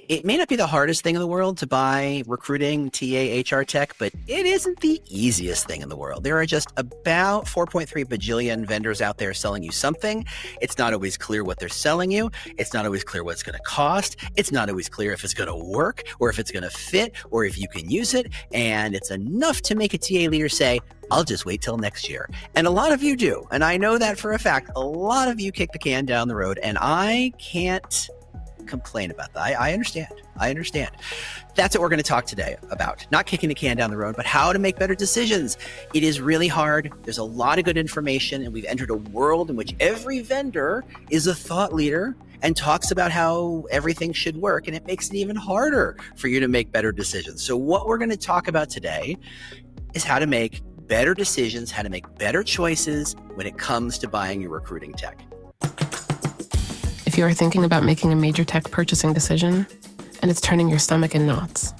It may not be the hardest thing in the world to buy recruiting, TA, HR tech, but it isn't the easiest thing in the world. There are just about 4.3 bajillion vendors out there selling you something. It's not always clear what they're selling you. It's not always clear what it's going to cost. It's not always clear if it's going to work or if it's going to fit or if you can use it. And it's enough to make a TA leader say, I'll just wait till next year. And a lot of you do. And I know that for a fact. A lot of you kick the can down the road, and I can't complain about that. I understand. That's what we're going to talk today about. Not kicking the can down the road, but how to make better decisions. It is really hard. There's a lot of good information, and we've entered a world in which every vendor is a thought leader and talks about how everything should work, and it makes it even harder for you to make better decisions. So what we're going to talk about today is how to make better decisions, how to make better choices when it comes to buying your recruiting tech. If you are thinking about making a major tech purchasing decision and it's turning your stomach in knots,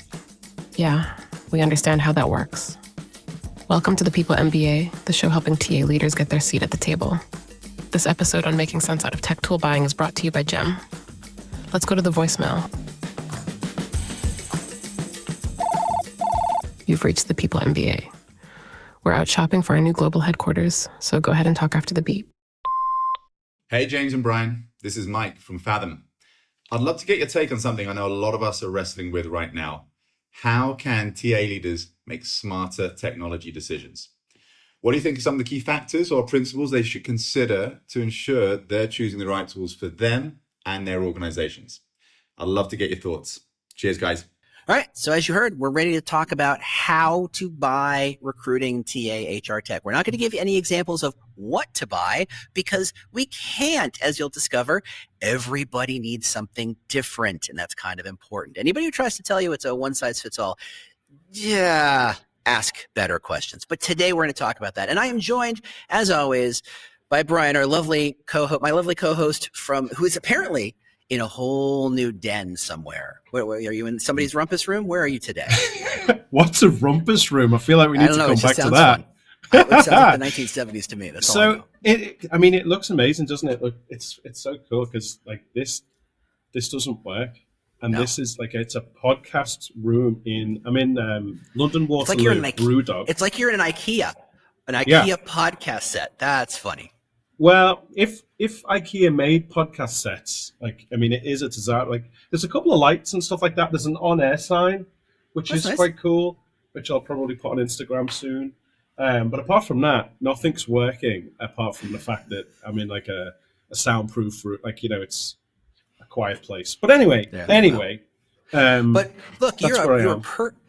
yeah, we understand how that works. Welcome to the People MBA, the show helping TA leaders get their seat at the table. This episode on making sense out of tech tool buying is brought to you by Gem. Let's go to the voicemail. You've reached the People MBA. We're out shopping for our new global headquarters, so go ahead and talk after the beep. Hey, James and Brian. This is Mike from Fathom. I'd love to get your take on something I know a lot of us are wrestling with right now. How can TA leaders make smarter technology decisions? What do you think are some of the key factors or principles they should consider to ensure they're choosing the right tools for them and their organizations? I'd love to get your thoughts. Cheers, guys. All right. So as you heard, we're ready to talk about how to buy recruiting, TA, HR tech. We're not going to give you any examples of what to buy because we can't, as you'll discover. Everybody needs something different, and that's kind of important. Anybody who tries to tell you it's a one-size-fits-all, yeah, ask better questions. But today we're going to talk about that. And I am joined, as always, by Brian, our lovely co-host, my lovely co-host who is apparently in a whole new den somewhere. Where are you, in somebody's rumpus room? Where are you today? What's a rumpus room? I feel like we need to come back to that. It sounds like the 1970s to me. That's all I know. It looks amazing, doesn't it? Look, it's so cool because like this doesn't work, and No. this is like it's a podcast room I'm in London Waterloo. It's like you're in Brewdog. It's like you're in an IKEA podcast set. That's funny. Well, if IKEA made podcast sets, it is a design. Like, there's a couple of lights and stuff like that. There's an on-air sign, which That's is nice. quite cool, which I'll probably put on Instagram soon. But apart from that, nothing's working. Apart from the fact that I'm in like a soundproof room, it's a quiet place. But anyway. But look,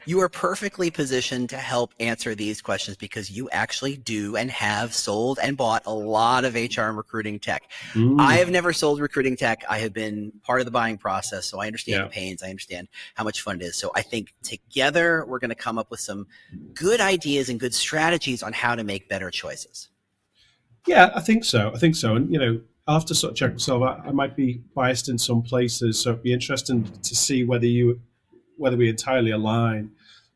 you are perfectly positioned to help answer these questions because you actually do and have sold and bought a lot of HR and recruiting tech. I have never sold recruiting tech. I have been part of the buying process, so I understand the pains. I understand how much fun it is. So I think together we're going to come up with some good ideas and good strategies on how to make better choices. Yeah, I think so. And, I'll have to sort of check myself. I might be biased in some places, so it'd be interesting to see whether we entirely align.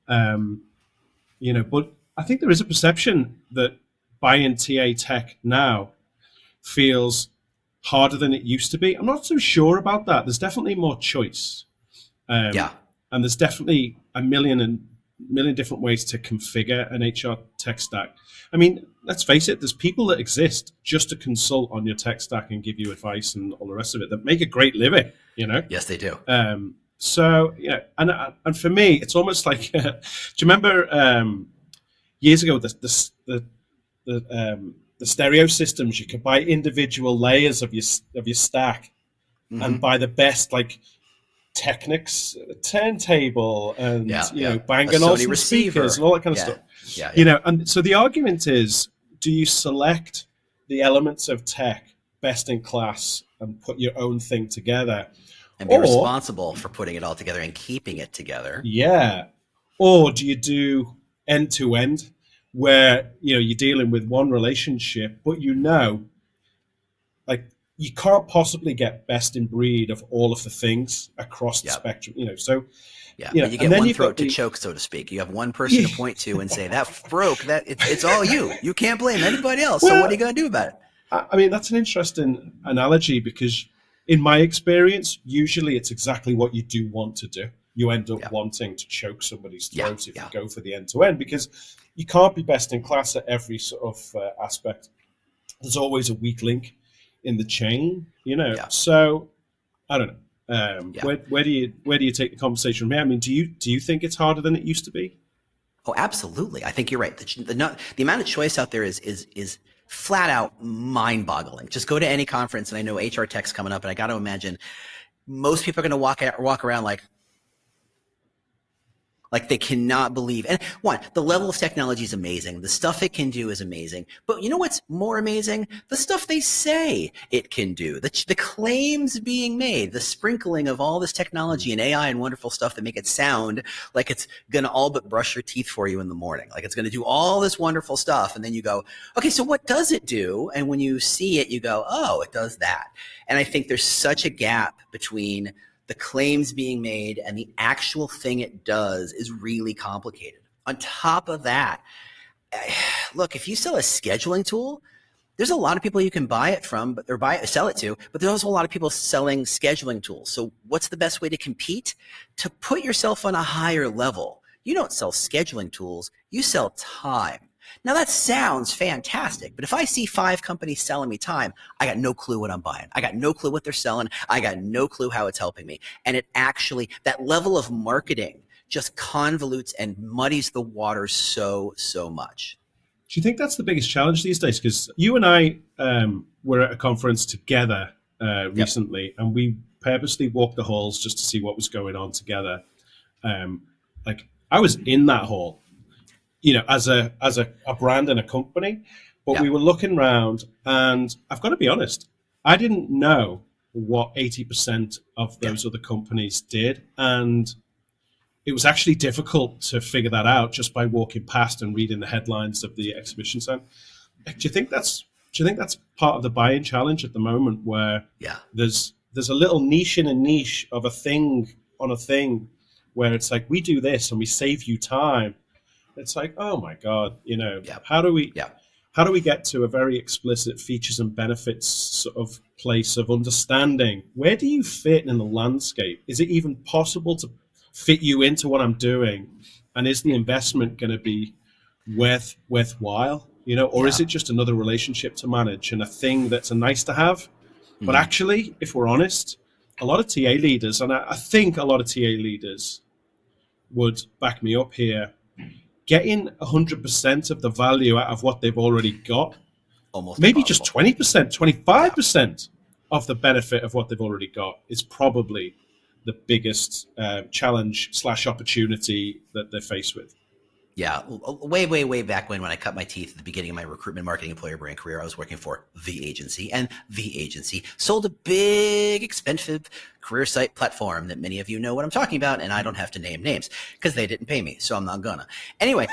But I think there is a perception that buying TA tech now feels harder than it used to be. I'm not so sure about that. There's definitely more choice. And there's definitely a million different ways to configure an HR tech stack. I mean, let's face it, there's people that exist just to consult on your tech stack and give you advice and all the rest of it that make a great living, Yes, they do. So, yeah, and for me, it's almost like, do you remember years ago, the stereo systems, you could buy individual layers of your stack and buy the best, like, Technics turntable and Bang & Olufsen speakers and all that kind of stuff. And so the argument is, do you select the elements of tech best in class and put your own thing together and be responsible for putting it all together and keeping it together? Or do you do end to end where you're dealing with one relationship, but like you can't possibly get best in breed of all of the things across the spectrum, but you get one throat to choke, so to speak. You have one person to point to and say, that broke, that it's all you. You can't blame anybody else. So what are you going to do about it? I mean, that's an interesting analogy because in my experience, usually it's exactly what you do want to do. You end up Yeah. wanting to choke somebody's Yeah, throat if yeah. you go for the end-to-end, because you can't be best in class at every sort of aspect. There's always a weak link in the chain, Yeah. So I don't know. Yeah. Where do you take the conversation from here? I mean, do you think it's harder than it used to be? Oh, absolutely. I think you're right. The amount of choice out there is flat out mind-boggling. Just go to any conference, and I know HR Tech's coming up, and I got to imagine most people are going to walk around like they cannot believe. And one, the level of technology is amazing. The stuff it can do is amazing. But you know what's more amazing? The stuff they say it can do. The claims being made, the sprinkling of all this technology and AI and wonderful stuff that make it sound like it's going to all but brush your teeth for you in the morning. Like it's going to do all this wonderful stuff. And then you go, okay, so what does it do? And when you see it, you go, oh, it does that. And I think there's such a gap between the claims being made and the actual thing it does is really complicated. On top of that, look, if you sell a scheduling tool, there's a lot of people you can buy it from, sell it to, but there's also a lot of people selling scheduling tools. So what's the best way to compete? To put yourself on a higher level. You don't sell scheduling tools, you sell time. Now that sounds fantastic, but if I see 5 companies selling me time, I got no clue what I'm buying. I got no clue what they're selling. I got no clue how it's helping me. And it actually, that level of marketing just convolutes and muddies the water so much. Do you think that's the biggest challenge these days? Because you and I were at a conference together recently, and we purposely walked the halls just to see what was going on together. Like I was in that hall, as a brand and a company, but we were looking around, and I've got to be honest, I didn't know what 80% of those other companies did, and it was actually difficult to figure that out just by walking past and reading the headlines of the exhibition center. Do you think that's part of the buy-in challenge at the moment, where there's a little niche in a niche of a thing on a thing, where it's like, we do this and we save you time. It's like, oh my God, how do we get to a very explicit features and benefits sort of place of understanding? Where do you fit in the landscape? Is it even possible to fit you into what I'm doing? And is the investment going to be worthwhile? Or is it just another relationship to manage and a thing that's a nice to have? Mm-hmm. But actually, if we're honest, a lot of TA leaders, and I think a lot of TA leaders would back me up here, getting 100% of the value out of what they've already got, almost maybe impossible. Just 20%, 25% of the benefit of what they've already got is probably the biggest challenge / opportunity that they're faced with. Yeah, way back when I cut my teeth at the beginning of my recruitment, marketing, employer brand career, I was working for the agency, and the agency sold a big, expensive career site platform that many of you know what I'm talking about, and I don't have to name names because they didn't pay me, so I'm not gonna. Anyway,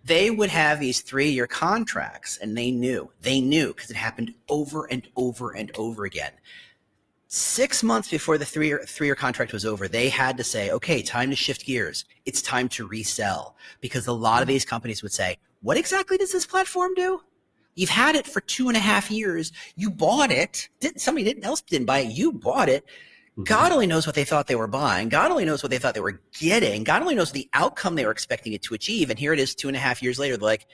they would have these 3-year contracts, and they knew because it happened over and over and over again. 6 months before the three-year contract was over, they had to say, okay, time to shift gears. It's time to resell, because a lot of these companies would say, what exactly does this platform do? You've had it for 2.5 years. You bought it. Somebody else didn't buy it. You bought it. Mm-hmm. God only knows what they thought they were buying. God only knows what they thought they were getting. God only knows the outcome they were expecting it to achieve. And here it is 2.5 years later. They're like,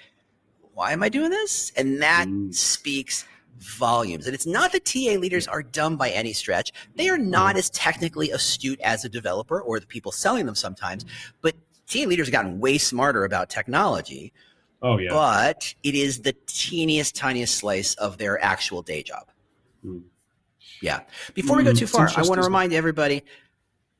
why am I doing this? And that speaks volumes. And it's not that TA leaders are dumb by any stretch. They are not as technically astute as a developer or the people selling them sometimes, but TA leaders have gotten way smarter about technology. Oh yeah. But it is the tiniest slice of their actual day job. Yeah. Before we go too far, I want to remind everybody,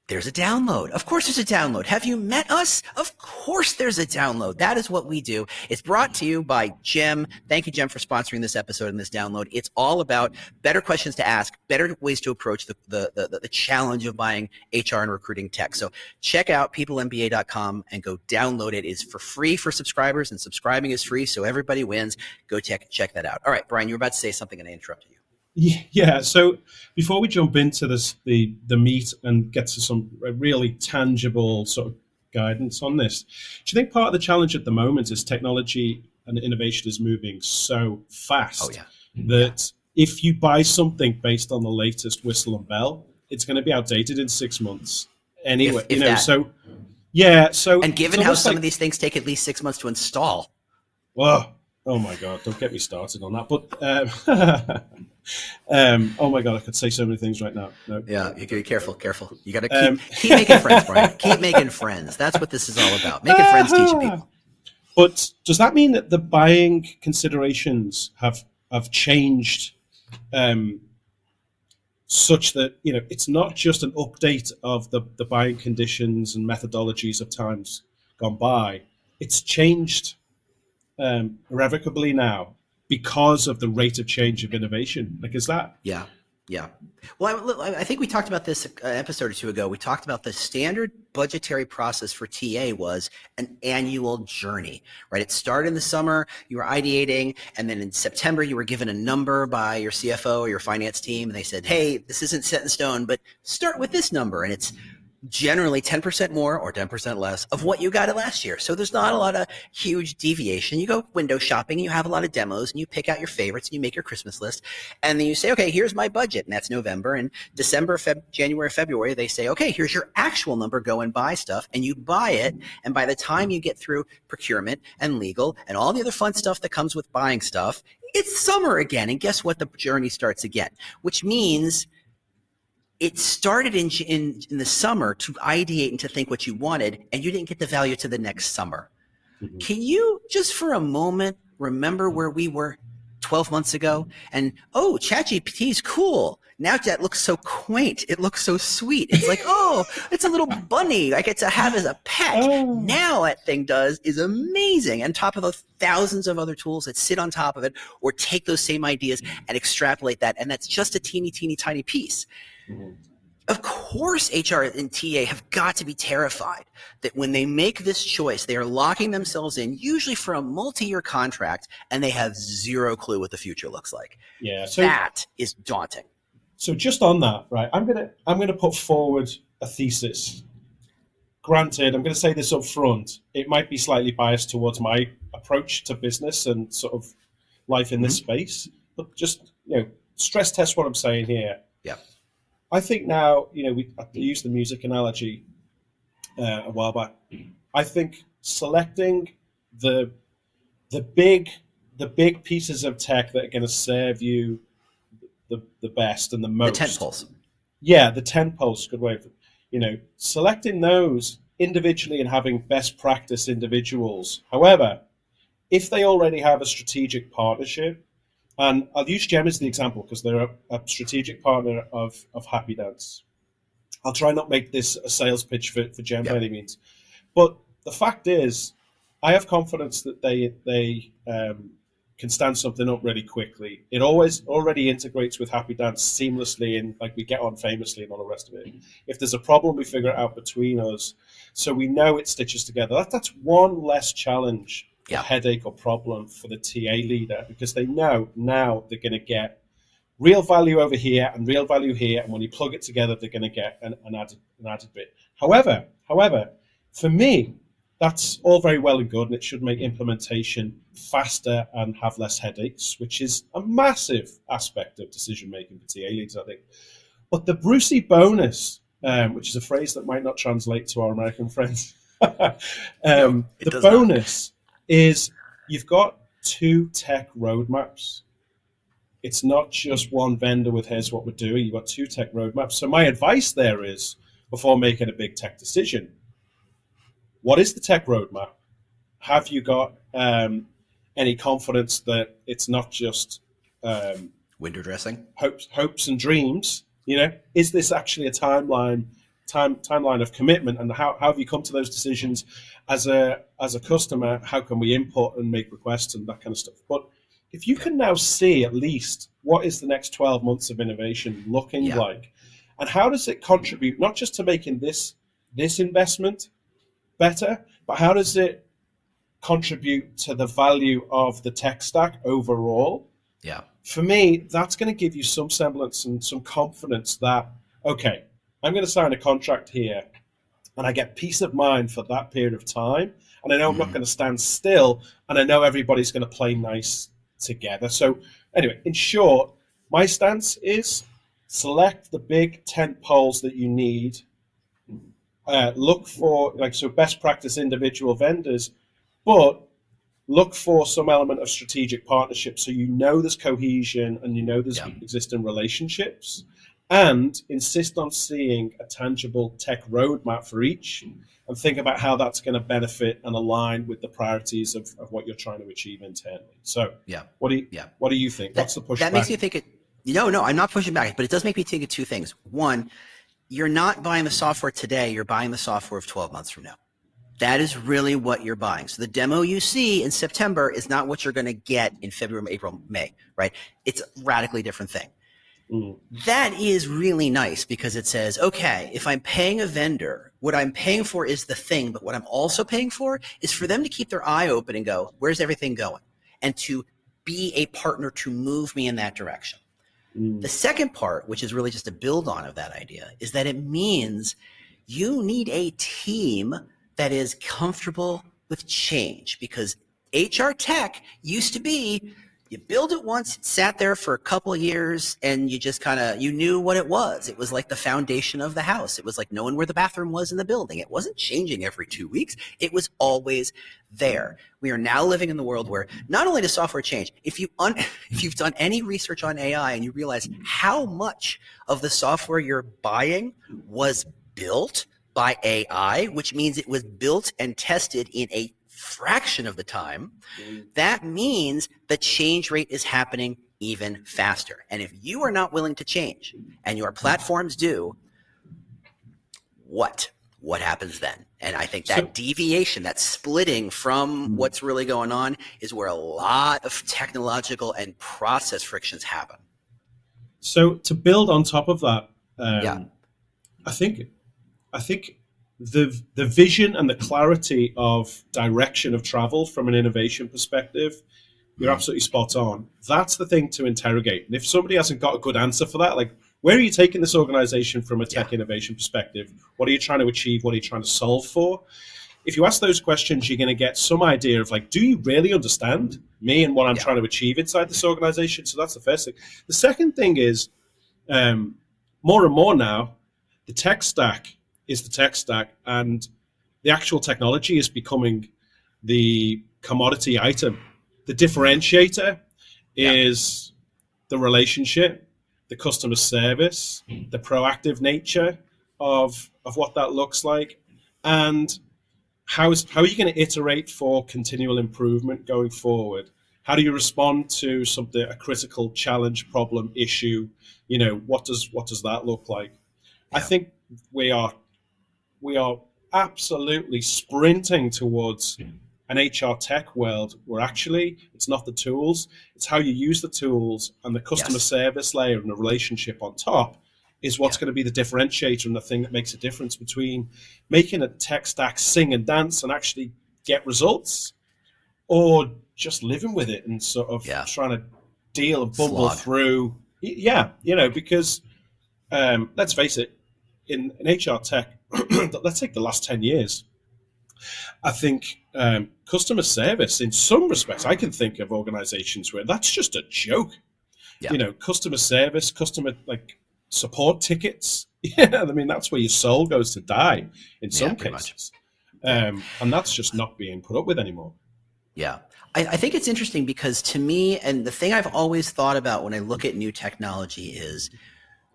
there's a download. Of course there's a download. Have you met us? Of course there's a download. That is what we do. It's brought to you by Jem. Thank you, Jem, for sponsoring this episode and this download. It's all about better questions to ask, better ways to approach the challenge of buying HR and recruiting tech. So check out peoplemba.com and go download it. It's for free for subscribers, and subscribing is free, so everybody wins. Go check that out. All right, Brian, you were about to say something and I interrupted you. Yeah. So before we jump into this, the meat, and get to some really tangible sort of guidance on this, do you think part of the challenge at the moment is technology and innovation is moving so fast that if you buy something based on the latest whistle and bell, it's going to be outdated in 6 months anyway. If that. So yeah. So And given it's how almost some like, of these things take at least 6 months to install. oh my God, don't get me started on that. But oh my God, I could say so many things right now. No, Yeah, you gotta be careful. You got to keep Um, making friends, Brian. Keep making friends. That's what this is all about. Making friends, teaching people. But does that mean that the buying considerations have changed, such that it's not just an update of the buying conditions and methodologies of times gone by? It's changed irrevocably now because of the rate of change of innovation. Like, is that? Yeah. Yeah. Well, I think we talked about this an episode or two ago. We talked about the standard budgetary process for TA was an annual journey, right? It started in the summer, you were ideating, and then in September, you were given a number by your CFO or your finance team, and they said, hey, this isn't set in stone, but start with this number. And it's generally 10% more or 10% less of what you got it last year. So there's not a lot of huge deviation. You go window shopping and you have a lot of demos and you pick out your favorites and you make your Christmas list. And then you say, okay, here's my budget. And that's November. And December, January, February, they say, okay, here's your actual number. Go and buy stuff. And you buy it. And by the time you get through procurement and legal and all the other fun stuff that comes with buying stuff, it's summer again. And guess what? The journey starts again, which means it started in the summer to ideate and to think what you wanted, and you didn't get the value to the next summer. Mm-hmm. Can you just for a moment remember where we were 12 months ago? And ChatGPT is cool. Now that looks so quaint. It looks so sweet. It's like, it's a little bunny I get to have as a pet. Oh. Now that thing is amazing. On top of the thousands of other tools that sit on top of it or take those same ideas and extrapolate that. And that's just a teeny, teeny, tiny piece. Mm-hmm. Of course, HR and TA have got to be terrified that when they make this choice, they are locking themselves in, usually for a multi-year contract, and they have zero clue what the future looks like. Yeah, so that is daunting. So just on that, right? I'm gonna put forward a thesis. Granted, I'm going to say this up front. It might be slightly biased towards my approach to business and sort of life in this space, but just stress test what I'm saying here. Yeah. I think now, I used the music analogy a while back. I think selecting the big pieces of tech that are going to serve you the best and the most. The tentpoles. Yeah, the tentpoles. Good way of selecting those individually and having best practice individuals. However, if they already have a strategic partnership. And I'll use Gem as the example because they're a strategic partner of Happy Dance. I'll try not make this a sales pitch for Gem by any means. But the fact is, I have confidence that they can stand something up really quickly. It already integrates with Happy Dance seamlessly, and like we get on famously and all the rest of it. If there's a problem, we figure it out between us. So we know it stitches together. That's one less challenge. A headache or problem for the TA leader because they know now they're going to get real value over here and real value here, and when you plug it together, they're going to get an added bit. However, for me, that's all very well and good, and it should make implementation faster and have less headaches, which is a massive aspect of decision making for TA leaders, I think. But the Brucey bonus, which is a phrase that might not translate to our American friends, the bonus. Is you've got two tech roadmaps. It's not just one vendor with here's what we're doing. You've got two tech roadmaps. So my advice there is, before making a big tech decision, what is the tech roadmap? Have you got any confidence that it's not just window dressing, hopes and dreams? Is this actually a timeline of commitment, and how have you come to those decisions as a customer? How can we input and make requests and that kind of stuff? But if you can now see at least what is the next 12 months of innovation looking like, and how does it contribute not just to making this investment better, but how does it contribute to the value of the tech stack overall? Yeah. For me, that's going to give you some semblance and some confidence that, okay, I'm going to sign a contract here and I get peace of mind for that period of time. And I know I'm not going to stand still, and I know everybody's going to play nice together. So anyway, in short, my stance is select the big tent poles that you need. Look for best practice individual vendors, but look for some element of strategic partnership so you know there's cohesion and you know there's existing relationships, and insist on seeing a tangible tech roadmap for each and think about how that's going to benefit and align with the priorities of what you're trying to achieve internally. So what do you think? What's the pushback? That makes me think it. No, I'm not pushing back, but it does make me think of two things. One, you're not buying the software today, you're buying the software of 12 months from now. That is really what you're buying. So the demo you see in September is not what you're going to get in February, April, May, right? It's a radically different thing. That is really nice because it says, okay, if I'm paying a vendor, what I'm paying for is the thing, but what I'm also paying for is for them to keep their eye open and go, where's everything going? And to be a partner to move me in that direction. The second part, which is really just a build on of that idea, is that it means you need a team that is comfortable with change, because HR tech used to be you build it once, it sat there for a couple of years, and you just you knew what it was. It was like the foundation of the house. It was like knowing where the bathroom was in the building. It wasn't changing every 2 weeks. It was always there. We are now living in the world where not only does software change, if you've done any research on AI and you realize how much of the software you're buying was built by AI, which means it was built and tested in a fraction of the time, that means the change rate is happening even faster. And if you are not willing to change and your platforms do, what happens then? And I think that deviation, that splitting from what's really going on is where a lot of technological and process frictions happen. So to build on top of that, I think the vision and the clarity of direction of travel from an innovation perspective, you're absolutely spot on. That's the thing to interrogate. And if somebody hasn't got a good answer for that, like, where are you taking this organization from a tech innovation perspective? What are you trying to achieve? What are you trying to solve for? If you ask those questions, you're going to get some idea of, like, do you really understand me and what I'm trying to achieve inside this organization? So that's the first thing. The second thing is, more and more now, the tech stack is the tech stack, and the actual technology is becoming the commodity item. The differentiator is the relationship, the customer service, the proactive nature of what that looks like, and how are you going to iterate for continual improvement going forward? How do you respond to something, a critical challenge, problem, issue? What does that look like? I think we are absolutely sprinting towards an HR tech world where actually it's not the tools, it's how you use the tools, and the customer service layer and the relationship on top is what's going to be the differentiator and the thing that makes a difference between making a tech stack sing and dance and actually get results, or just living with it and sort of trying to deal and bumble through. Because let's face it, in HR tech, let's take the last 10 years. I think customer service, in some respects, I can think of organizations where that's just a joke. Customer service, customer support tickets. I mean, that's where your soul goes to die in some cases. And that's just not being put up with anymore. Yeah. I think it's interesting because to me, and the thing I've always thought about when I look at new technology is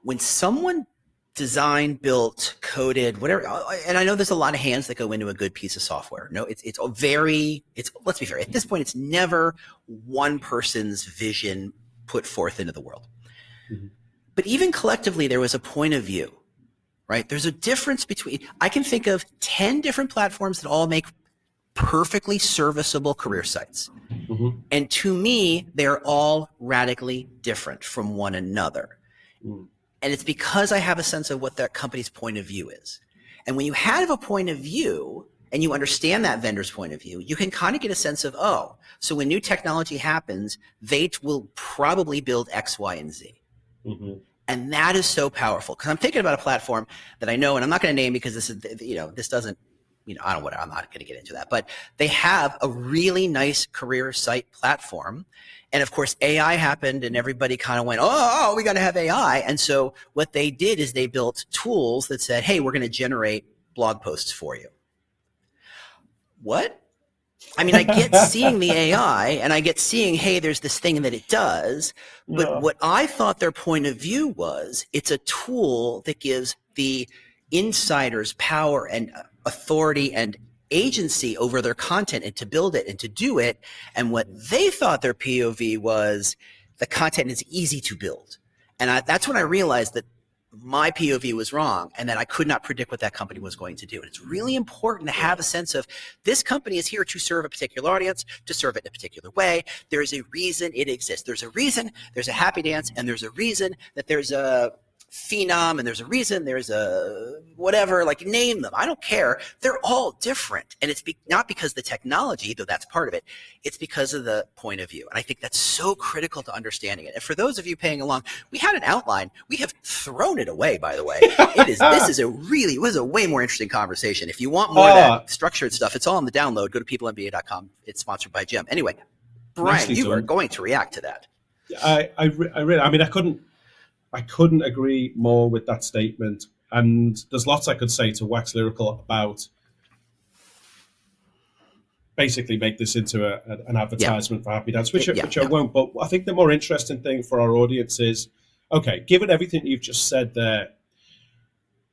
when someone designed, built, coded, whatever, and I know there's a lot of hands that go into a good piece of software. No, let's be fair, at this point, it's never one person's vision put forth into the world. Mm-hmm. But even collectively, there was a point of view, right? There's a difference between, I can think of 10 different platforms that all make perfectly serviceable career sites. Mm-hmm. And to me, they're all radically different from one another. Mm. And it's because I have a sense of what that company's point of view is. And when you have a point of view and you understand that vendor's point of view, you can kind of get a sense of, oh, so when new technology happens, they will probably build X, Y, and Z. Mm-hmm. And that is so powerful. Because I'm thinking about a platform that I know, and I'm not going to name because this is, this doesn't, I'm not going to get into that, but they have a really nice career site platform. And of course, AI happened and everybody kind of went, oh, we got to have AI. And so what they did is they built tools that said, hey, we're going to generate blog posts for you. What? I mean, I get seeing the AI and I get seeing, hey, there's this thing that it does. But what I thought their point of view was, it's a tool that gives the insiders power and authority and agency over their content and to build it and to do it. And what they thought their POV was, the content is easy to build. And that's when I realized that my POV was wrong and that I could not predict what that company was going to do. And it's really important to have a sense of, this company is here to serve a particular audience, to serve it in a particular way. There's a reason it exists. There's a reason there's a Happy Dance, and there's a reason that there's a Phenom, and there's a reason there's a whatever, like name them. I don't care. They're all different. And it's not because the technology, though that's part of it, it's because of the point of view. And I think that's so critical to understanding it. And for those of you paying along, we had an outline. We have thrown it away, by the way. This was a way more interesting conversation. If you want more of that structured stuff, it's all on the download. Go to peoplemba.com. It's sponsored by Jim. Anyway, Brian, you are going to react to that. I couldn't agree more with that statement. And there's lots I could say to wax lyrical about basically make this into an advertisement for Happy Dance, which I won't. But I think the more interesting thing for our audience is, okay, given everything you've just said there,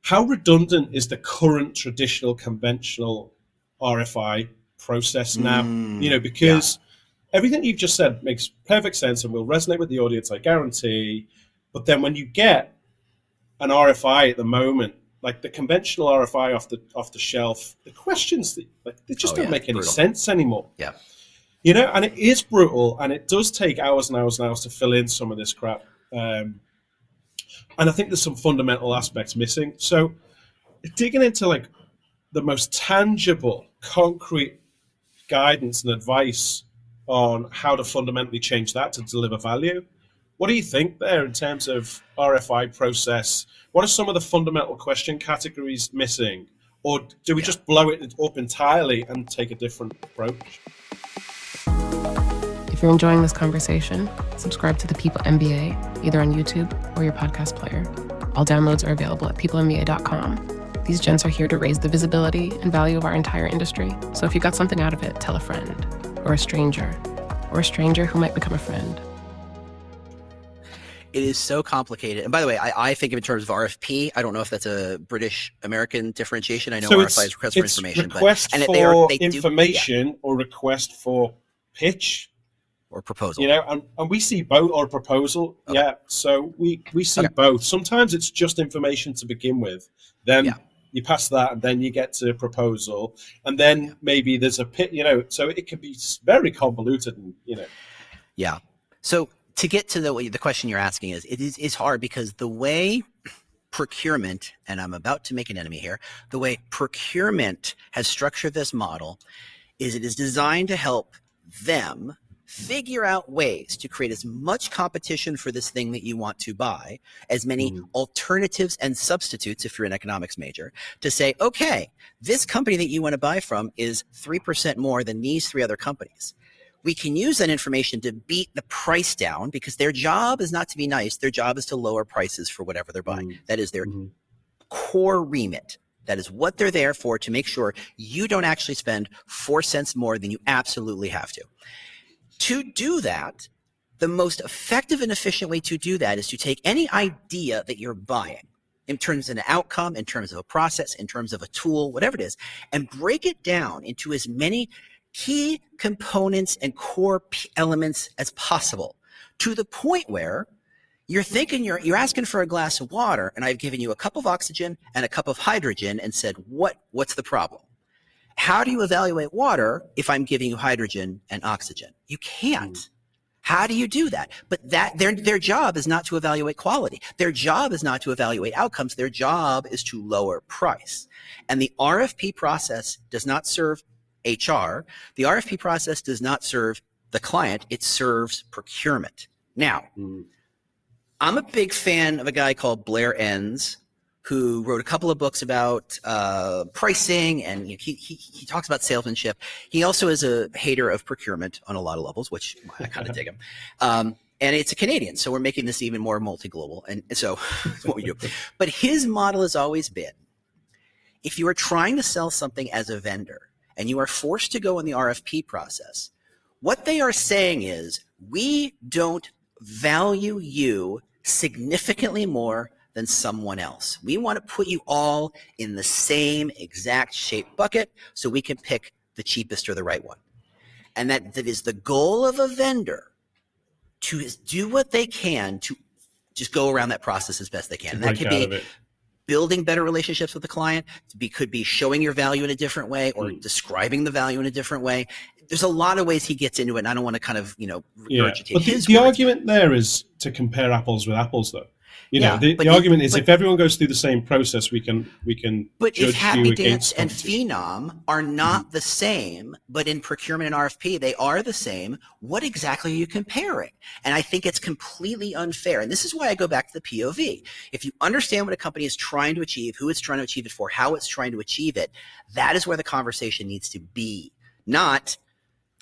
how redundant is the current traditional conventional RFI process now? Because everything you've just said makes perfect sense and will resonate with the audience, I guarantee. But then when you get an RFI at the moment, like the conventional RFI off the shelf, the questions they just don't make any sense anymore. Yeah. And it is brutal, and it does take hours and hours and hours to fill in some of this crap. And I think there's some fundamental aspects missing. So digging into like the most tangible, concrete guidance and advice on how to fundamentally change that to deliver value. What do you think there in terms of RFI process? What are some of the fundamental question categories missing? Or do we just blow it up entirely and take a different approach? If you're enjoying this conversation, subscribe to the People MBA, either on YouTube or your podcast player. All downloads are available at peoplemba.com. These gents are here to raise the visibility and value of our entire industry. So if you got something out of it, tell a friend, or a stranger who might become a friend. It is so complicated. And by the way, I think of it in terms of RFP. I don't know if that's a British-American differentiation. I know RFI is request for information. Request for information or request for pitch. Or proposal. And we see both, or proposal. Okay. Yeah, so we see both. Sometimes it's just information to begin with. Then you pass that, and then you get to proposal. And then maybe there's a pitch, so it can be very convoluted. And, Yeah. So to get to the question you're asking is hard, because the way procurement, and I'm about to make an enemy here, the way procurement has structured this model is it is designed to help them figure out ways to create as much competition for this thing that you want to buy, as many alternatives and substitutes, if you're an economics major, to say, okay, this company that you want to buy from is 3% more than these 3 other companies. We can use that information to beat the price down, because their job is not to be nice. Their job is to lower prices for whatever they're buying. That is their core remit. That is what they're there for, to make sure you don't actually spend 4 cents more than you absolutely have to. To do that, the most effective and efficient way to do that is to take any idea that you're buying, in terms of an outcome, in terms of a process, in terms of a tool, whatever it is, and break it down into as many key components and core elements as possible, to the point where you're thinking you're asking for a glass of water, and I've given you a cup of oxygen and a cup of hydrogen and said, what's the problem? How do you evaluate water if I'm giving you hydrogen and oxygen? You can't. How do you do that? But their job is not to evaluate quality. Their job is not to evaluate outcomes. Their job is to lower price. And the RFP process does not serve HR. The RFP process does not serve the client. It serves procurement. Now, I'm a big fan of a guy called Blair Enns, who wrote a couple of books about pricing, and he talks about salesmanship. He also is a hater of procurement on a lot of levels, which I kind of dig him. And it's a Canadian, so we're making this even more multi-global. And so that's what we do. But his model has always been, if you are trying to sell something as a vendor and you are forced to go in the RFP process, what they are saying is, we don't value you significantly more than someone else. We want to put you all in the same exact shaped bucket so we can pick the cheapest or the right one. And that is the goal of a vendor, to do what they can to just go around that process as best they can. And that could be building better relationships with the client, could be showing your value in a different way, or describing the value in a different way. There's a lot of ways he gets into it, and I don't want to kind of, regurgitate but his the words. argument there is to compare apples with apples, though. The argument is, if everyone goes through the same process, we can But judge if Happy you Dance against and Phenom are not the same, but in procurement and RFP they are the same, what exactly are you comparing? And I think it's completely unfair. And this is why I go back to the POV. If you understand what a company is trying to achieve, who it's trying to achieve it for, how it's trying to achieve it, that is where the conversation needs to be. Not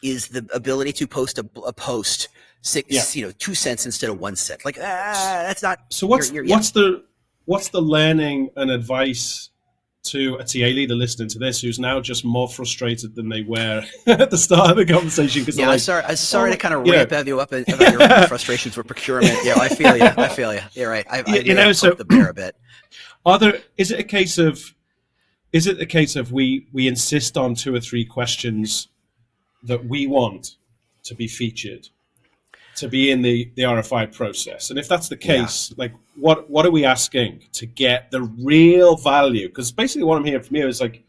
is the ability to post a post 2 cents instead of 1 cent. Like, that's not. So what's the learning and advice to a TA leader listening to this, who's now just more frustrated than they were at the start of the conversation? Because I'm sorry to kind of ramp you up about your frustrations with procurement. Yeah, I feel you. You're right. I the bear a bit. Is it a case of we insist on 2 or 3 questions that we want to be featured, to be in the RFI process? And if that's the case, like what are we asking to get the real value? Because basically what I'm hearing from you is like,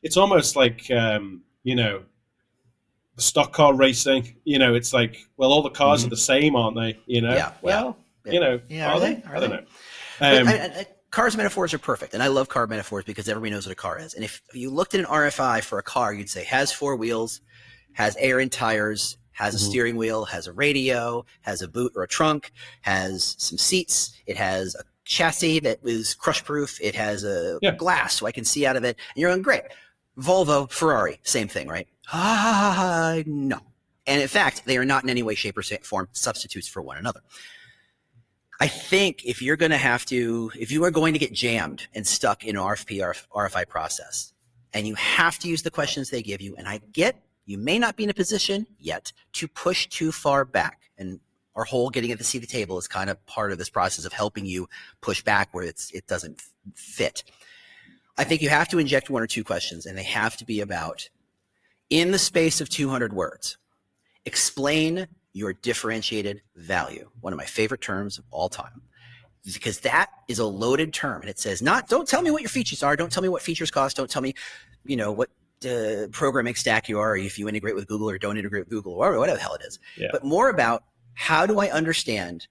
it's almost like, the stock car racing, it's like, well, all the cars are the same, aren't they? Are they? I don't know. Cars metaphors are perfect. And I love car metaphors because everybody knows what a car is. And if you looked at an RFI for a car, you'd say has 4 wheels, has air in tires, has a steering wheel, has a radio, has a boot or a trunk, has some seats. It has a chassis that is crush proof. It has a glass so I can see out of it. And you're going, great. Volvo, Ferrari, same thing, right? No. And in fact, they are not in any way, shape, or form substitutes for one another. I think if you are going to get jammed and stuck in an RFI process, and you have to use the questions they give you, and I get you may not be in a position yet to push too far back. And our whole getting at the seat of the table is kind of part of this process of helping you push back where it doesn't fit. I think you have to inject 1 or 2 questions, and they have to be about, in the space of 200 words, explain your differentiated value. One of my favorite terms of all time, because that is a loaded term. And it says, don't tell me what your features are. Don't tell me what features cost. Don't tell me, what programming stack you are, or if you integrate with Google or don't integrate with Google, or whatever the hell it is. But more about, how do I understand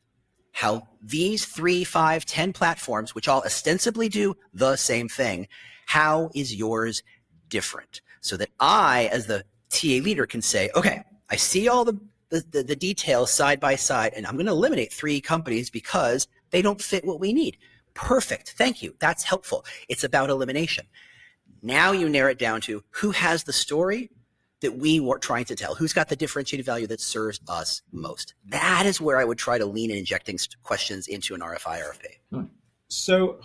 how these 3, 5, 10 platforms, which all ostensibly do the same thing, how is yours different? So that I, as the TA leader, can say, okay, I see all the details side by side, and I'm going to eliminate 3 companies because they don't fit what we need. Perfect. Thank you. That's helpful. It's about elimination. Now you narrow it down to who has the story that we were trying to tell, who's got the differentiated value that serves us most. That is where I would try to lean in injecting questions into an RFI, RFP. So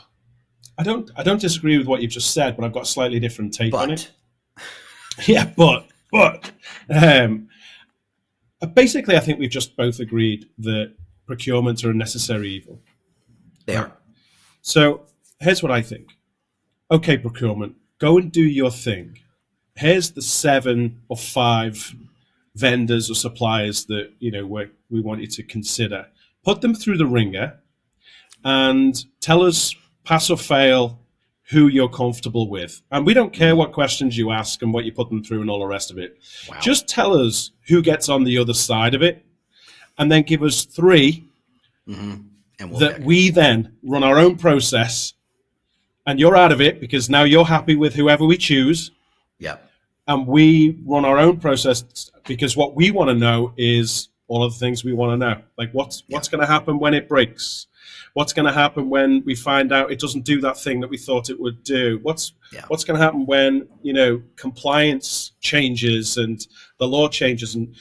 I don't disagree with what you've just said, but I've got a slightly different take on it. Yeah, but basically I think we've just both agreed that procurements are a necessary evil. They are. So here's what I think. Okay, procurement, go and do your thing. Here's the 7 or 5 vendors or suppliers that we want you to consider. Put them through the ringer and tell us, pass or fail, who you're comfortable with. And we don't care what questions you ask and what you put them through and all the rest of it. Wow. Just tell us who gets on the other side of it, and then give us 3 and we then run our own process. And you're out of it because now you're happy with whoever we choose. Yeah. And we run our own process because what we want to know is all of the things we want to know. Like what's going to happen when it breaks? What's going to happen when we find out it doesn't do that thing that we thought it would do? What's going to happen when, compliance changes and the law changes, and,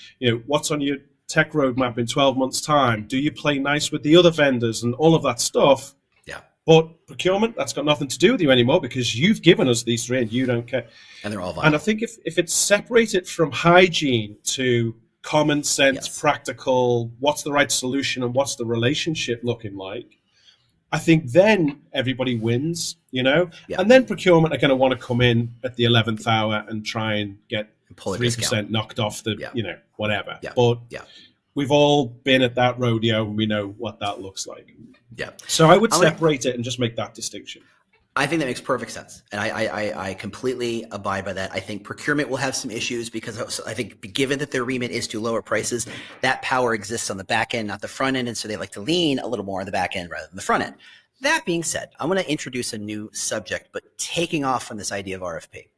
what's on your tech roadmap in 12 months time? Do you play nice with the other vendors and all of that stuff? Yeah. But procurement, that's got nothing to do with you anymore, because you've given us these three and you don't care. And they're all vital. And I think if it's separated from hygiene to common sense, practical, what's the right solution and what's the relationship looking like, I think then everybody wins, And then procurement are going to want to come in at the 11th hour and try and get 3% knocked off the, whatever. Yeah. But we've all been at that rodeo and we know what that looks like. Yeah. So I would separate it and just make that distinction. I think that makes perfect sense. And I completely abide by that. I think procurement will have some issues because I think given that their remit is to lower prices, that power exists on the back end, not the front end. And so they like to lean a little more on the back end rather than the front end. That being said, I'm going to introduce a new subject, but taking off from this idea of RFP.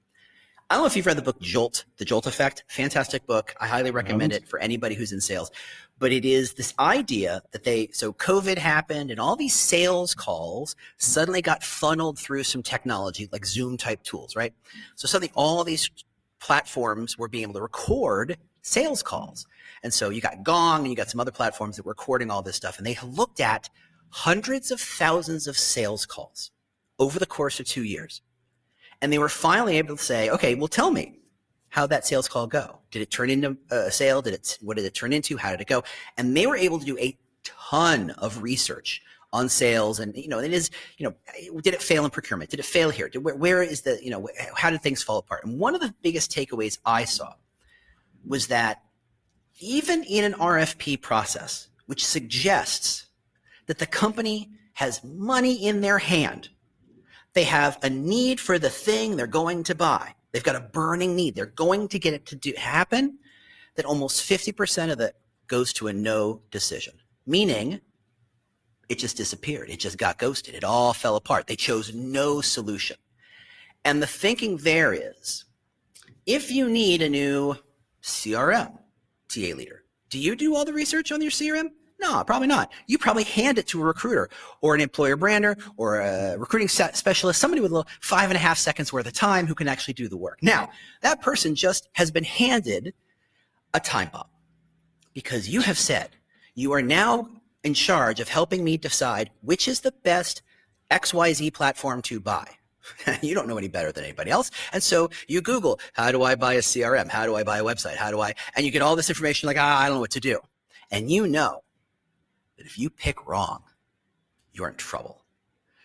I don't know if you've read the book Jolt, The Jolt Effect. Fantastic book. I highly recommend it for anybody who's in sales. But it is this idea that so COVID happened and all these sales calls suddenly got funneled through some technology like Zoom type tools, right? So suddenly all these platforms were being able to record sales calls. And so you got Gong and you got some other platforms that were recording all this stuff. And they looked at hundreds of thousands of sales calls over the course of 2 years. And they were finally able to say, okay, well, tell me, how'd that sales call go? Did it turn into a sale? What did it turn into? How did it go? And they were able to do a ton of research on sales. And, it is, did it fail in procurement? Did it fail here? Where is how did things fall apart? And one of the biggest takeaways I saw was that even in an RFP process, which suggests that the company has money in their hand, they have a need for the thing they're going to buy. They've got a burning need. They're going to get it to happen. That almost 50% of it goes to a no decision, meaning it just disappeared. It just got ghosted. It all fell apart. They chose no solution. And the thinking there is, if you need a new CRM TA leader, do you do all the research on your CRM? No, probably not. You probably hand it to a recruiter or an employer brander or a recruiting specialist, somebody with a little 5.5 seconds worth of time who can actually do the work. Now, that person just has been handed a time bomb because you have said you are now in charge of helping me decide which is the best XYZ platform to buy. You don't know any better than anybody else. And so you Google, how do I buy a CRM? How do I buy a website? And you get all this information like, I don't know what to do. And you know that if you pick wrong, you're in trouble.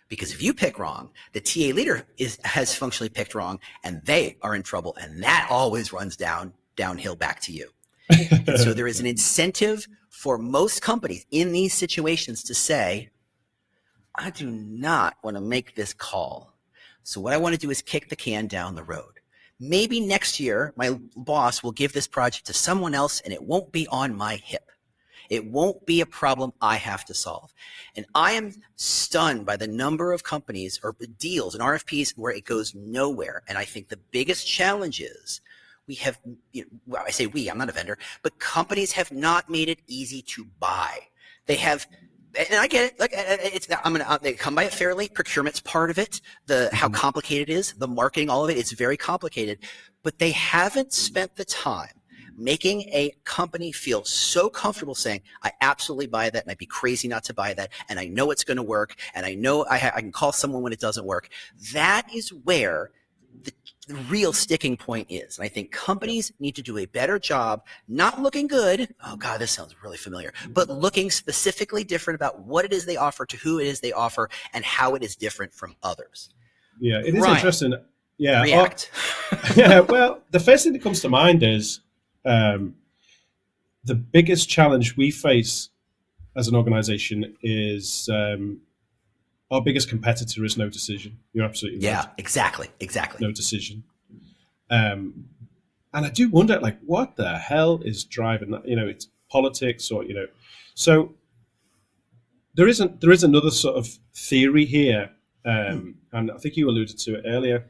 Because if you pick wrong, the TA leader has functionally picked wrong and they are in trouble. And that always runs downhill back to you. And so there is an incentive for most companies in these situations to say, I do not want to make this call. So what I want to do is kick the can down the road. Maybe next year, my boss will give this project to someone else and it won't be on my hip. It won't be a problem I have to solve. And I am stunned by the number of companies or deals and RFPs where it goes nowhere. And I think the biggest challenge is we have, I say we, I'm not a vendor, but companies have not made it easy to buy. They have, and I get it. Like they come by it fairly. Procurement's part of it. How complicated it is, the marketing, all of it. It's very complicated, but they haven't spent the time making a company feel so comfortable saying, I absolutely buy that and I'd be crazy not to buy that. And I know it's going to work. And I know I can call someone when it doesn't work. That is where the real sticking point is. And I think companies need to do a better job, not looking good. Oh God, this sounds really familiar, but looking specifically different about what it is they offer, to who it is they offer, and how it is different from others. Yeah, it is interesting. Yeah. React. Yeah. Well, the first thing that comes to mind is, the biggest challenge we face as an organization is our biggest competitor is no decision. You're absolutely right. Yeah, exactly. No decision. And I do wonder, like, what the hell is driving that? It's politics or, so there is another sort of theory here. And I think you alluded to it earlier.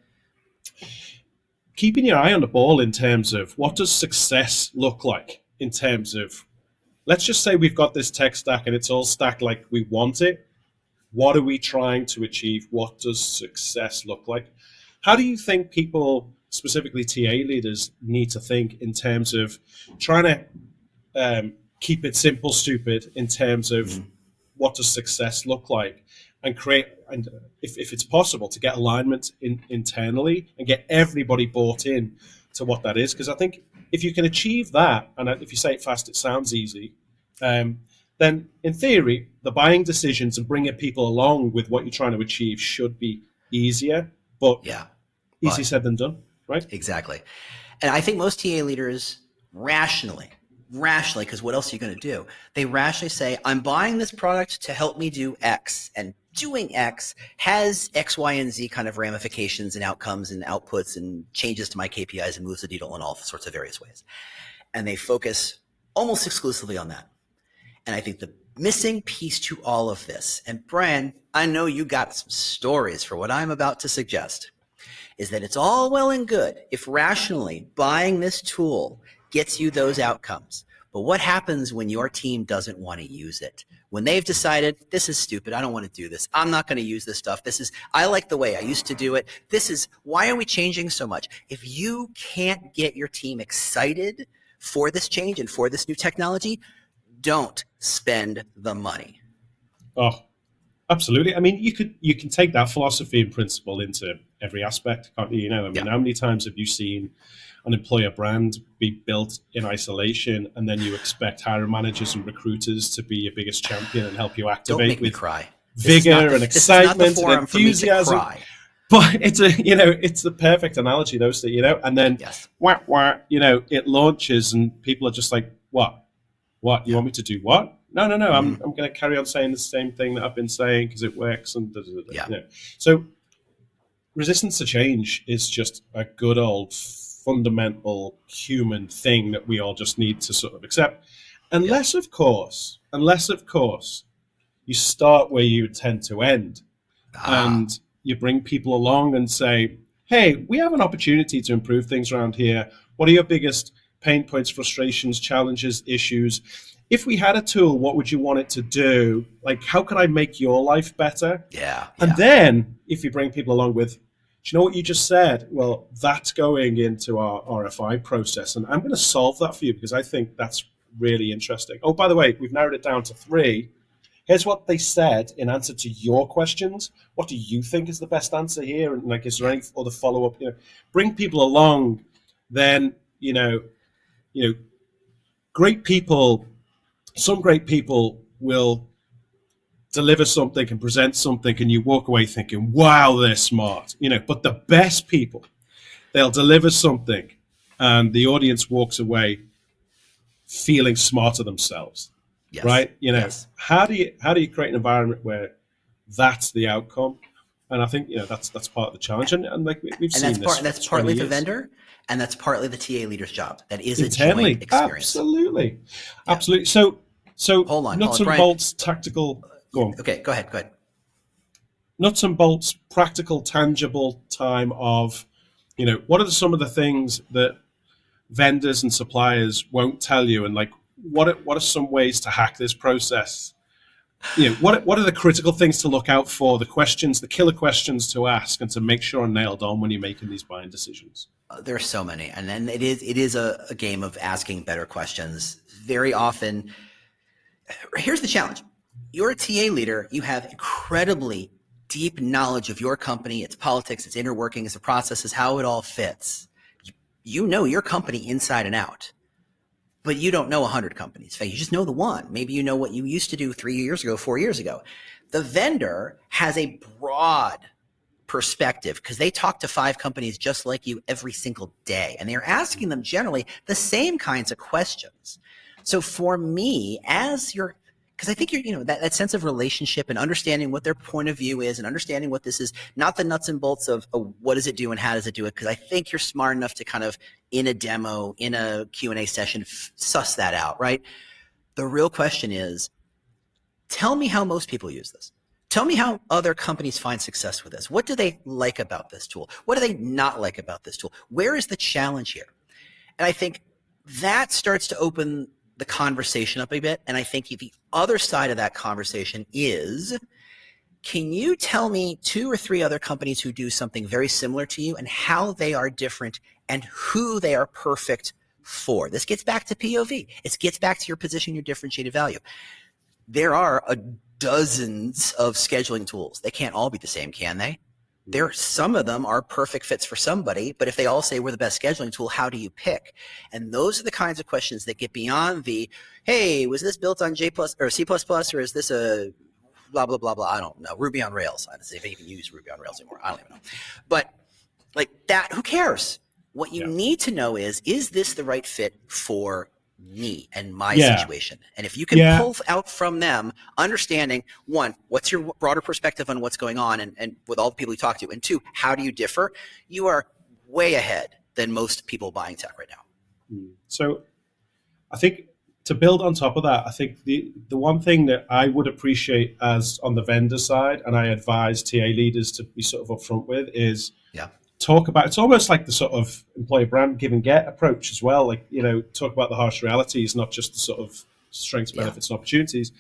Keeping your eye on the ball in terms of what does success look like in terms of, let's just say we've got this tech stack and it's all stacked like we want it. What are we trying to achieve? What does success look like? How do you think people, specifically TA leaders, need to think in terms of trying to keep it simple, stupid, in terms of what does success look like, and create, and if it's possible, to get alignment internally and get everybody bought in to what that is? Because I think if you can achieve that, and if you say it fast, it sounds easy, then in theory, the buying decisions and bringing people along with what you're trying to achieve should be easier, but Yeah. easier said than done, right? Exactly. And I think most TA leaders rationally, because what else are you going to do? They rationally say, I'm buying this product to help me do X, and doing X has X, Y, and Z kind of ramifications and outcomes and outputs and changes to my KPIs and moves the needle in all sorts of various ways. And they focus almost exclusively on that. And I think the missing piece to all of this, and Brian, I know you got some stories for what I'm about to suggest, is that it's all well and good if rationally buying this tool gets you those outcomes. But what happens when your team doesn't want to use it? When they've decided, this is stupid, I don't want to do this, I'm not going to use this stuff, I like the way I used to do it, why are we changing so much? If you can't get your team excited for this change and for this new technology, don't spend the money. Oh, absolutely. I mean, you can take that philosophy and principle into every aspect, can't you? I mean, How many times have you seen an employer brand be built in isolation, and then you expect hiring managers and recruiters to be your biggest champion and help you activate Don't make me with cry. vigor and excitement and enthusiasm? Cry. But it's it's the perfect analogy, those that, and then it launches and people are just like, what? You want me to do what? No. I'm going to carry on saying the same thing that I've been saying because it works. And So resistance to change is just a good old fundamental human thing that we all just need to sort of accept. Unless, of course, you start where you tend to end. And you bring people along and say, hey, we have an opportunity to improve things around here. What are your biggest pain points, frustrations, challenges, issues? If we had a tool, what would you want it to do? Like, how could I make your life better? And then if you bring people along with, do you know what you just said? Well, that's going into our RFI process, and I'm going to solve that for you because I think that's really interesting. Oh, by the way, we've narrowed it down to 3. Here's what they said in answer to your questions. What do you think is the best answer here? And is there any other follow-up? Bring people along. Then, great people, some great people will deliver something and present something and you walk away thinking, wow, they're smart. But the best people, they'll deliver something and the audience walks away feeling smarter themselves. Yes. Right? Yes. How do you create an environment where that's the outcome? And I think that's part of the challenge, and we've seen this. And that's partly the vendor, and that's partly the TA leader's job. That is internally, a joint experience. Absolutely. So hold on, nuts and Brian. bolts, tactical. Go on. Okay, go ahead. Nuts and bolts, practical, tangible time of, what are some of the things that vendors and suppliers won't tell you, and what are some ways to hack this process? What are the critical things to look out for, the questions, the killer questions to ask and to make sure are nailed on when you're making these buying decisions? There are so many. And then it is a game of asking better questions. Very often, here's the challenge. You're a TA leader. You have incredibly deep knowledge of your company, its politics, its inner workings, the processes, how it all fits. You know your company inside and out. But you don't know 100 companies. You just know the one. Maybe you know what you used to do 3 years ago, 4 years ago. The vendor has a broad perspective because they talk to 5 companies just like you every single day. And they're asking them generally the same kinds of questions. So for me, because I think that sense of relationship and understanding what their point of view is and understanding what this is, not the nuts and bolts of what does it do and how does it do it, because I think you're smart enough to kind of, in a demo, in a Q&A session, suss that out, right? The real question is, tell me how most people use this. Tell me how other companies find success with this. What do they like about this tool? What do they not like about this tool? Where is the challenge here? And I think that starts to open the conversation up a bit. And I think the other side of that conversation is Can you tell me 2 or 3 other companies who do something very similar to you and how they are different and who they are perfect for? This gets back to POV. It gets back to your position, your differentiated value. There are dozens of scheduling tools. They can't all be the same, can they? Some of them are perfect fits for somebody, but if they all say we're the best scheduling tool, how do you pick? And those are the kinds of questions that get beyond the, hey, was this built on J+ or C++, or is this a blah, blah, blah, blah. I don't know. Ruby on Rails. I don't know if they even use Ruby on Rails anymore. I don't even know. But like that, who cares? What you need to know is this the right fit for me and my situation? And if you can pull out from them, understanding, one, what's your broader perspective on what's going on and with all the people you talk to, and 2, how do you differ? You are way ahead than most people buying tech right now. So I think to build on top of that, I think the one thing that I would appreciate as on the vendor side, and I advise TA leaders to be sort of upfront with, is talk about, it's almost like the sort of employer brand give and get approach as well. Like, talk about the harsh realities, not just the sort of strengths, benefits, and opportunities.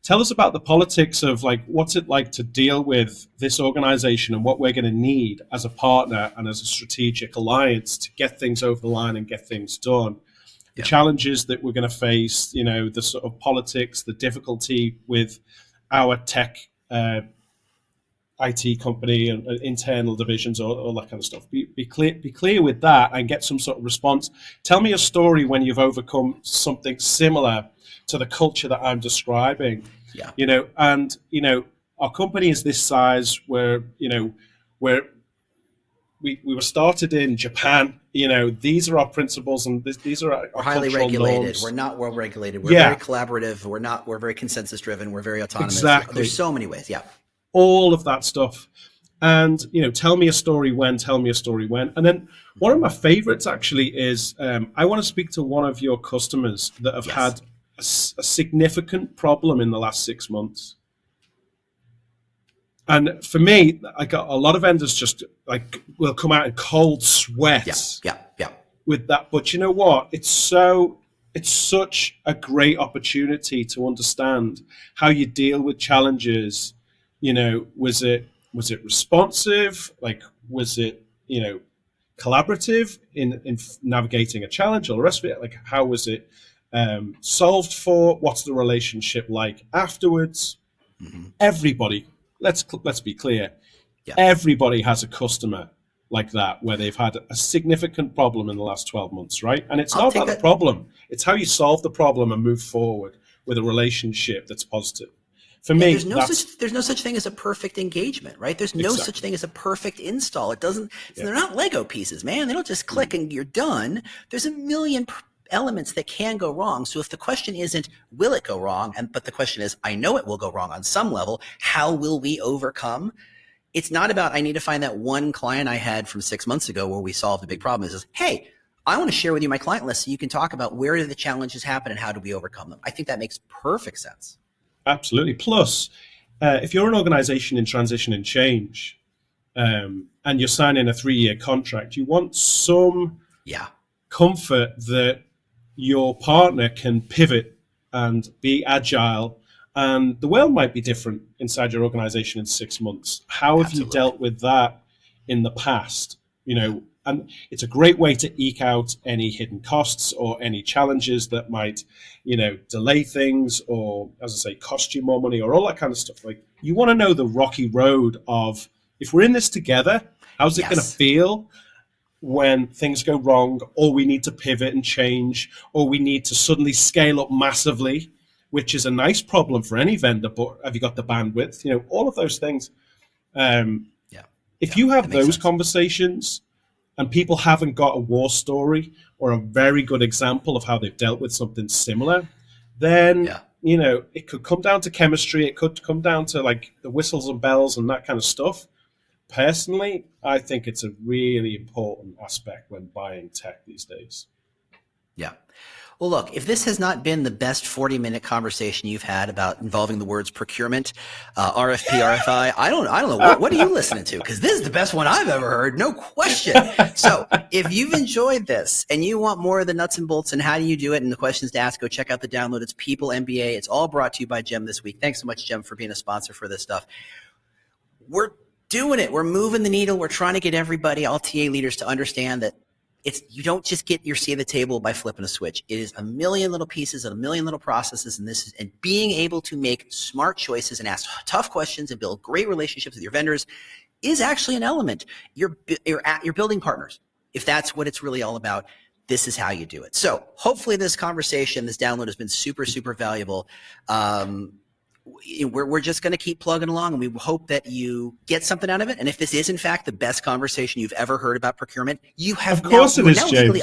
Tell us about the politics of like, what's it like to deal with this organization and what we're going to need as a partner and as a strategic alliance to get things over the line and get things done. The challenges that we're going to face, the sort of politics, the difficulty with our tech IT company and internal divisions, all that kind of stuff. Be clear with that and get some sort of response. Tell me a story when you've overcome something similar to the culture that I'm describing. Our company is this size where, we were started in Japan. These are our principles, and these are our highly regulated. Norms. We're not well regulated. We're very collaborative. We're very consensus driven. We're very autonomous. Exactly. There's so many ways. All of that stuff. And, tell me a story when. And then one of my favorites actually is, I want to speak to one of your customers that have had a significant problem in the last 6 months. And for me, I got a lot of vendors just like will come out in cold sweats with that. But you know what? It's such a great opportunity to understand how you deal with challenges. Was it responsive? Like, was it, collaborative in navigating a challenge or the rest of it? Like, how was it solved for? What's the relationship like afterwards? Everybody. Let's be clear. Everybody has a customer like that where they've had a significant problem in the last 12 months, right? And it's not about the problem. It's how you solve the problem and move forward with a relationship that's positive. For me, there's no such thing as a perfect engagement, right? There's no such thing as a perfect install. It doesn't. They're not Lego pieces, man. They don't just click and you're done. There's a million elements that can go wrong. So if the question isn't, will it go wrong? But the question is, I know it will go wrong on some level. How will we overcome? It's not about, I need to find that one client I had from 6 months ago where we solved a big problem. It says, hey, I want to share with you my client list so you can talk about where do the challenges happen and how do we overcome them. I think that makes perfect sense. Absolutely. Plus, if you're an organization in transition and change, and you're signing a 3-year contract, you want some comfort that your partner can pivot and be agile, and the world might be different inside your organization in 6 months. How have you dealt with that in the past? And it's a great way to eke out any hidden costs or any challenges that might, delay things or, as I say, cost you more money or all that kind of stuff. Like, you want to know the rocky road of, if we're in this together, how's it going to feel when things go wrong, or we need to pivot and change, or we need to suddenly scale up massively, which is a nice problem for any vendor, but have you got the bandwidth? All of those things. If you have those conversations and people haven't got a war story or a very good example of how they've dealt with something similar, then, it could come down to chemistry. It could come down to like the whistles and bells and that kind of stuff. Personally, I think it's a really important aspect when buying tech these days. Yeah. Well, look, if this has not been the best 40-minute conversation you've had about involving the words procurement, RFP, RFI, I don't know. What are you listening to? Because this is the best one I've ever heard, no question. So if you've enjoyed this and you want more of the nuts and bolts and how do you do it and the questions to ask, go check out the download. It's People MBA. It's all brought to you by Gem this week. Thanks so much, Gem, for being a sponsor for this stuff. we're doing it. We're moving the needle. We're trying to get everybody, all TA leaders, to understand that you don't just get your seat at the table by flipping a switch. It is a million little pieces and a million little processes, and being able to make smart choices and ask tough questions and build great relationships with your vendors is actually an element. You're building partners. If that's what it's really all about, this is how you do it. So hopefully this conversation, this download has been super, super valuable. We're just going to keep plugging along, and we hope that you get something out of it. And if this is, in fact, the best conversation you've ever heard about procurement, you have of course it is, James.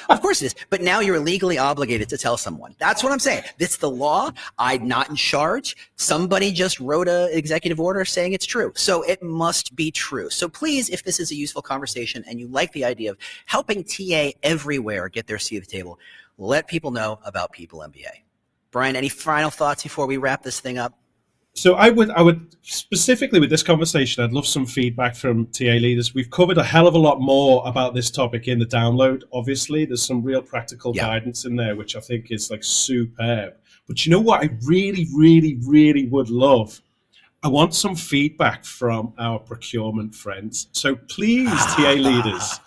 Of course it is. But now you're legally obligated to tell someone. That's what I'm saying. It's the law. I'm not in charge. Somebody just wrote an executive order saying it's true. So it must be true. So please, if this is a useful conversation and you like the idea of helping TA everywhere get their seat at the table, let people know about People MBA. Brian, any final thoughts before we wrap this thing up? So I would specifically with this conversation, I'd love some feedback from TA leaders. We've covered a hell of a lot more about this topic in the download. Obviously, there's some real practical guidance in there, which I think is like superb. But you know what I really, really, really would love? I want some feedback from our procurement friends. So please, TA leaders,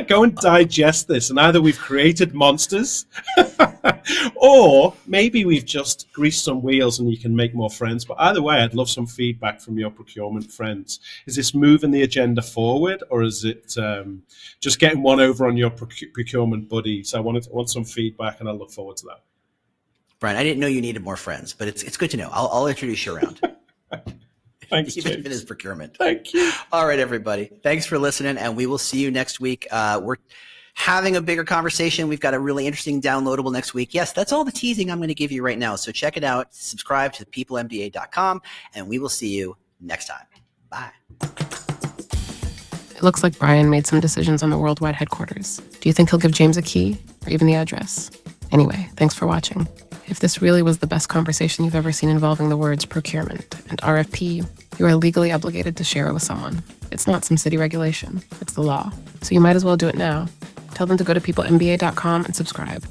go and digest this. And either we've created monsters or maybe we've just greased some wheels and you can make more friends. But either way, I'd love some feedback from your procurement friends. Is this moving the agenda forward, or is it just getting one over on your procurement buddies? I want some feedback, and I look forward to that. Brian, I didn't know you needed more friends, but it's good to know. I'll introduce you around. Thanks, Even James. if it is procurement. Thank you. All right, everybody. Thanks for listening, and we will see you next week. We're having a bigger conversation. We've got a really interesting downloadable next week. Yes, that's all the teasing I'm going to give you right now. So check it out. Subscribe to peoplemba.com, and we will see you next time. Bye. It looks like Brian made some decisions on the worldwide headquarters. Do you think he'll give James a key or even the address? Anyway, thanks for watching. If this really was the best conversation you've ever seen involving the words procurement and RFP, you are legally obligated to share it with someone. It's not some city regulation. It's the law. So you might as well do it now. Tell them to go to peoplemba.com and subscribe.